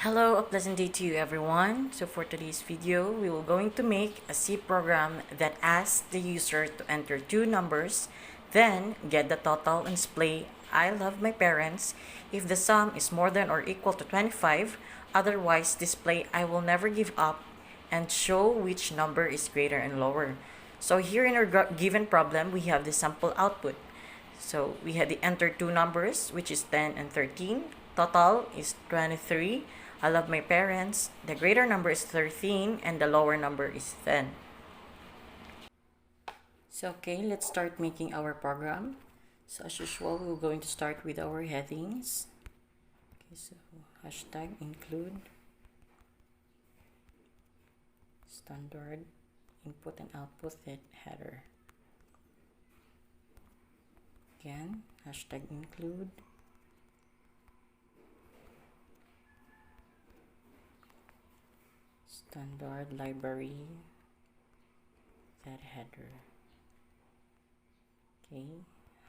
Hello, a pleasant day to you everyone. So for today's video, we will going to make a C program that asks the user to enter two numbers, then get the total and display I love my parents if the sum is more than or equal to 25, otherwise display I will never give up and show which number is greater and lower. So here in our given problem, we have the sample output. So we had to enter two numbers, which is 10 and 13. Total is 23. I love my parents. The greater number is 13 and the lower number is 10. So okay, let's start making our program. So as usual, we're going to start with our headings. Okay, so hashtag include standard input and output header. Again, hashtag include standard library that header. Okay,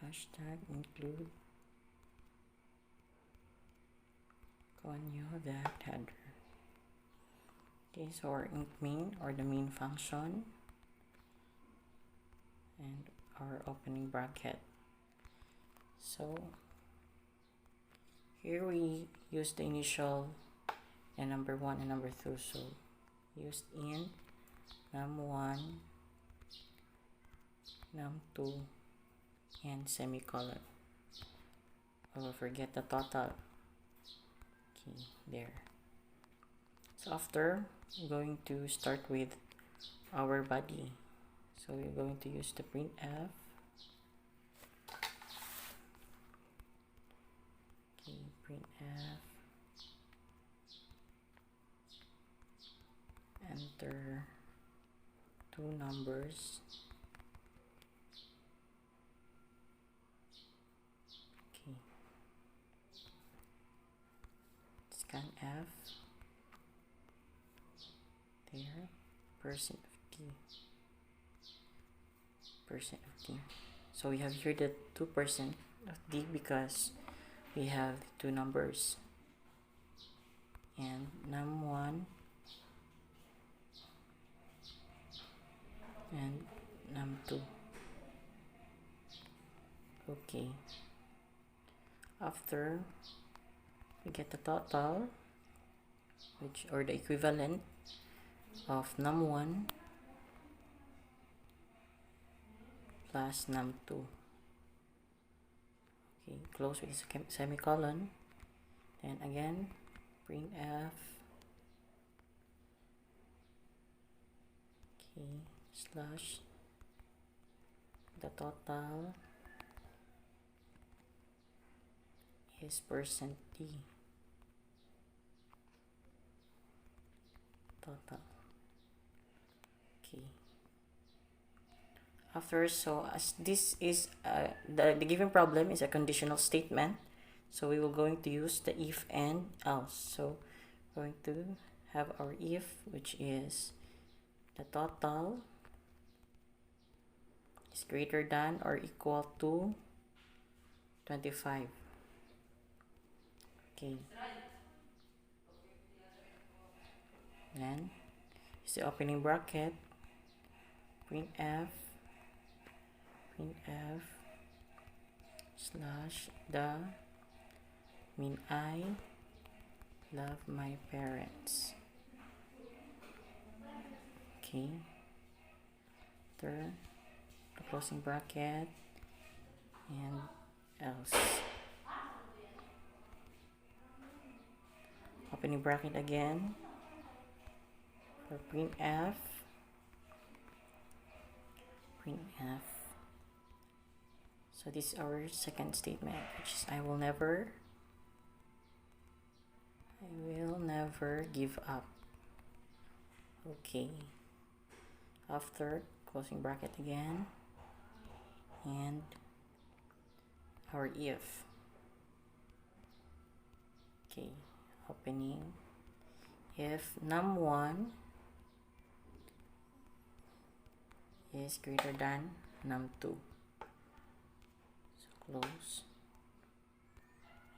hashtag include conyo that header. Okay, so our main or the main function and our opening bracket. So here we use the initial and number 1 and number 2. So used in num1, num2, and semicolon. Oh, forget the total. Okay, there. So after, we're going to start with our body. So we're going to use the printf. Okay, printf. Enter two numbers. Okay. Scanf. There. Percent of t. Percent of t. So we have here the 2% of d because we have two numbers. And num1 and num2. Okay. After we get the total, which or the equivalent of num1 plus num2. Okay, close with semicolon. Then again, printf. Okay, slash the total is percent d. Total. Okay. After, so as this is the given problem is a conditional statement, so we will going to use the if and else. So we're going to have our if, which is the total is greater than or equal to 25. Okay. Then is the opening bracket, printf slash the mean I love my parents. Okay. After the closing bracket and else. Opening bracket again for printf. So this is our second statement, which is I will never give up. Okay. After closing bracket again and our if. Okay, opening if num1 is greater than num2. So close.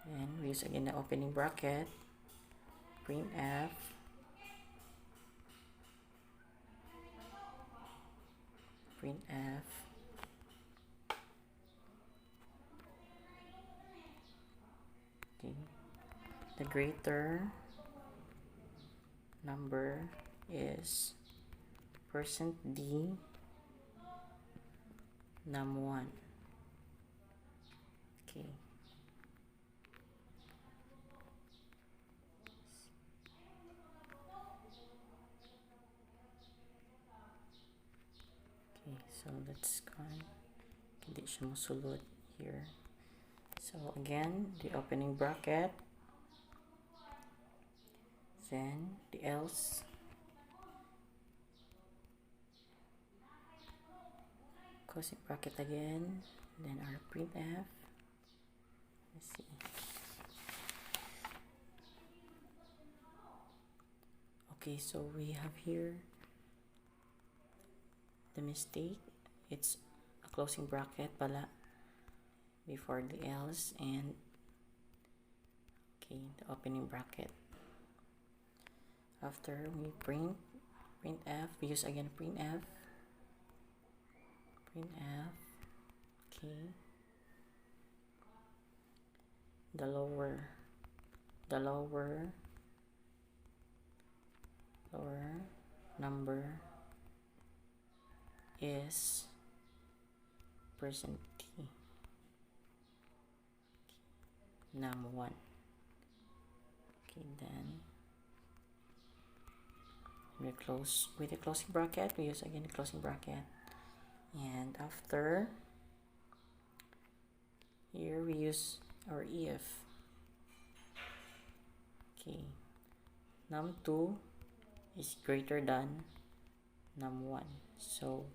And we use again the opening bracket, printf printf okay, the greater number is %d num1. Okay. Okay, so let's go on. Condition mo sulod here. So again, the opening bracket, then the else, closing bracket again, then our printf. Let's see. Okay, so we have here the mistake. It's a closing bracket pala before the else, and okay, the opening bracket. After we printf, we use again printf, okay, the lower number is %t num1. Okay, then we close with the closing bracket. We use again the closing bracket, and after here we use our if. Okay, num2 is greater than num1, so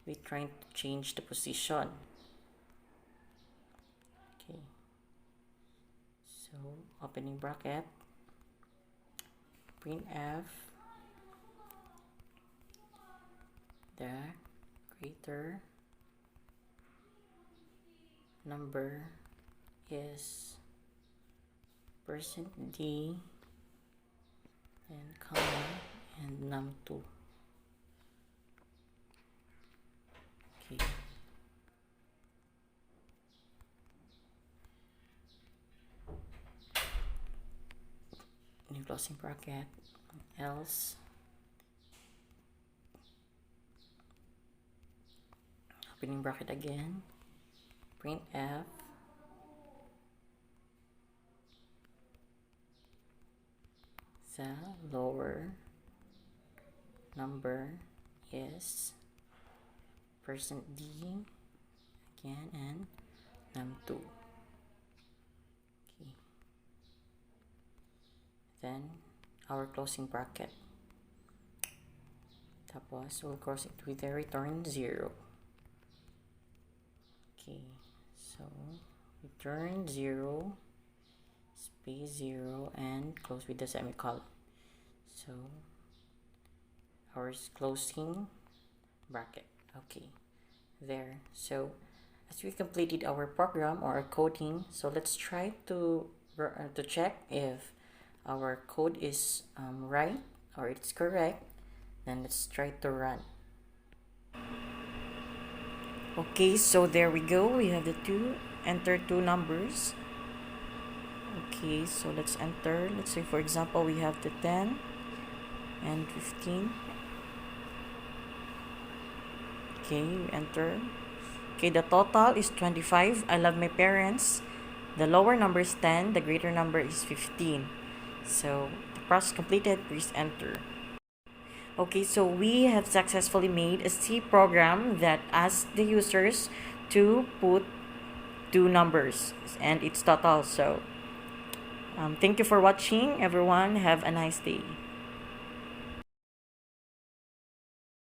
we're trying to change the position. Okay, so opening bracket, printf, the greater number is %d, and comma, and num2. Okay. New closing bracket, else, opening bracket again, printf, the lower number is %d again, and num2. Okay. Then our closing bracket. Tapos we'll close it with a return 0. Okay, so return 0, space 0, and close with the semicolon. So our closing bracket. Okay, there. So as we completed our program or our coding, so let's try to check if our code is right or it's correct. Then let's try to run. Okay, so there we go. We have the enter two numbers. Okay, so let's enter. Let's say for example we have the 10 and 15. Okay, we enter. Okay, the total is 25. I love my parents. The lower number is 10. The greater number is 15. So the process completed. Please enter. Okay, so we have successfully made a C program that asks the users to put two numbers and its total. So thank you for watching, everyone. Have a nice day.